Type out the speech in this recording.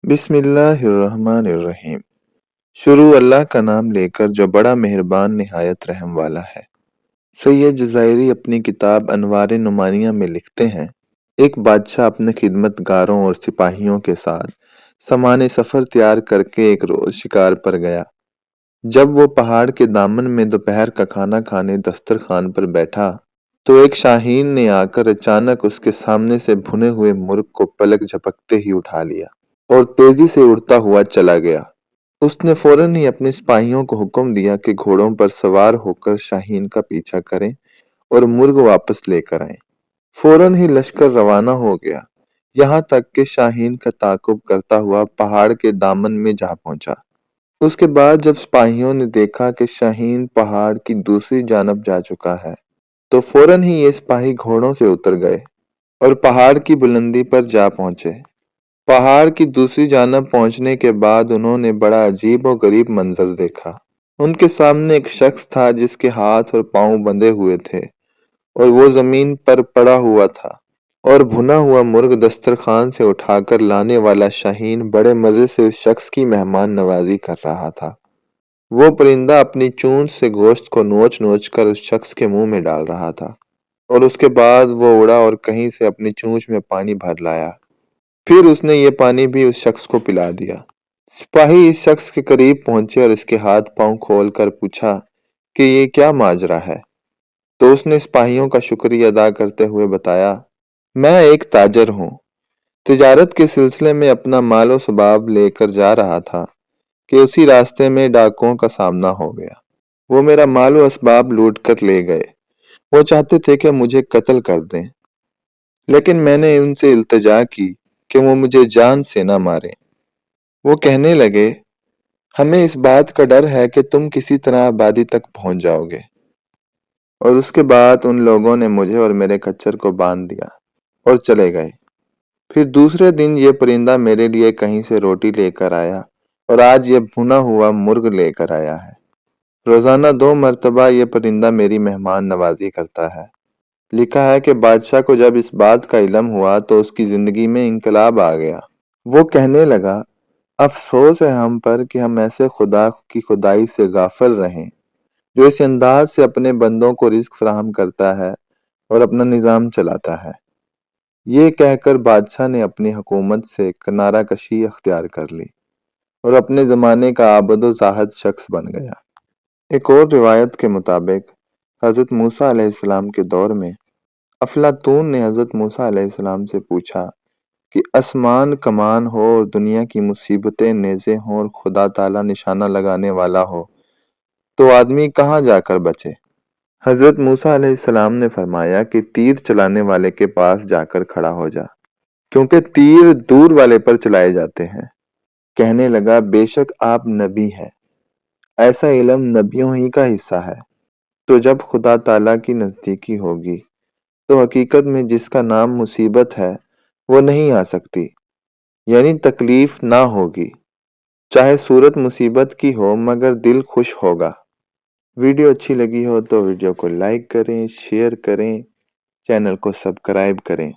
बिस्मिल्लाहिर्रहमानिर्रहीम। शुरू अल्लाह का नाम लेकर जो बड़ा मेहरबान निहायत रहम वाला है। सैयद जज़ायरी अपनी किताब अनवार नुमानिया में लिखते हैं, एक बादशाह अपने खिदमतगारों और सिपाहियों के साथ सामान सफ़र तैयार करके एक रोज शिकार पर गया। जब वो पहाड़ के दामन में दोपहर का खाना खाने दस्तरखान पर बैठा, तो एक शाहीन ने आकर अचानक उसके सामने से भुने हुए मुर्ग को पलक झपकते ही उठा लिया और तेजी से उड़ता हुआ चला गया। उसने फौरन ही अपने सिपाहियों को हुक्म दिया कि घोड़ों पर सवार होकर शाहीन का पीछा करें और मुर्ग वापस लेकर आएं। फौरन ही लश्कर रवाना हो गया, यहाँ तक कि शाहीन का ताक़ुब करता हुआ पहाड़ के दामन में जा पहुंचा। उसके बाद जब सिपाहियों ने देखा कि शाहीन पहाड़ की दूसरी जानब जा चुका है, तो फौरन ही ये सिपाही घोड़ों से उतर गए और पहाड़ की बुलंदी पर जा पहुंचे। पहाड़ की दूसरी जानब पहुंचने के बाद उन्होंने बड़ा अजीब और गरीब मंजर देखा। उनके सामने एक शख्स था जिसके हाथ और पांव बंधे हुए थे और वो जमीन पर पड़ा हुआ था, और भुना हुआ मुर्ग दस्तरखान से उठाकर लाने वाला शाहीन बड़े मजे से उस शख्स की मेहमान नवाजी कर रहा था। वो परिंदा अपनी चोंच से गोश्त को नोच नोच कर उस शख्स के मुंह में डाल रहा था, और उसके बाद वो उड़ा और कहीं से अपनी चोंच में पानी भर लाया। फिर उसने ये पानी भी उस शख्स को पिला दिया। सिपाही इस शख्स के करीब पहुंचे और इसके हाथ पांव खोल कर पूछा कि ये क्या माजरा है। तो उसने सिपाहियों का शुक्रिया अदा करते हुए बताया, मैं एक ताजर हूँ, तिजारत के सिलसिले में अपना मालो सबाब लेकर जा रहा था कि उसी रास्ते में डाकुओं का सामना हो गया। वो मेरा मालो असबाब लूट कर ले गए। वो चाहते थे कि मुझे कत्ल कर दें, लेकिन मैंने उनसे इल्तिजा की कि वो मुझे जान से न मारें। वो कहने लगे, हमें इस बात का डर है कि तुम किसी तरह आबादी तक पहुंच जाओगे। और उसके बाद उन लोगों ने मुझे और मेरे खच्चर को बांध दिया और चले गए। फिर दूसरे दिन ये परिंदा मेरे लिए कहीं से रोटी लेकर आया और आज ये भुना हुआ मुर्ग लेकर आया है। रोजाना 2 मरतबा ये परिंदा मेरी मेहमान नवाजी करता है। लिखा है कि बादशाह को जब इस बात का इल्म हुआ तो उसकी जिंदगी में इनकलाब आ गया। वो कहने लगा, अफसोस है हम पर कि हम ऐसे खुदा की खुदाई से गाफिल रहें, जो इस अंदाज से अपने बंदों को रिज्क फराहम करता है और अपना निज़ाम चलाता है। ये कहकर बादशाह ने अपनी हुकूमत से किनारा कशी अख्तियार कर ली और अपने ज़माने का आबदो ज़ाहिद शख्स बन गया। एक और रिवायत के मुताबिक हज़रत मूसा अलैहिस्सलाम के दौर में अफलातून ने हज़रत मूसा अलैहिस्सलाम से पूछा कि आसमान कमान हो और दुनिया की मुसीबतें नेज़े हों और खुदा ताला निशाना लगाने वाला हो, तो आदमी कहाँ जाकर बचे। हज़रत मूसा अलैहिस्सलाम ने फरमाया कि तीर चलाने वाले के पास जाकर खड़ा हो जा, क्योंकि तीर दूर वाले पर चलाए जाते हैं। कहने लगा, बेशक आप नबी हैं, ऐसा इल्म नबियों ही का हिस्सा है। तो जब खुदा ताला की नज़दीकी होगी, तो हकीकत में जिसका नाम मुसीबत है वो नहीं आ सकती, यानी तकलीफ ना होगी। चाहे सूरत मुसीबत की हो मगर दिल खुश होगा। वीडियो अच्छी लगी हो तो वीडियो को लाइक करें, शेयर करें, चैनल को सब्सक्राइब करें।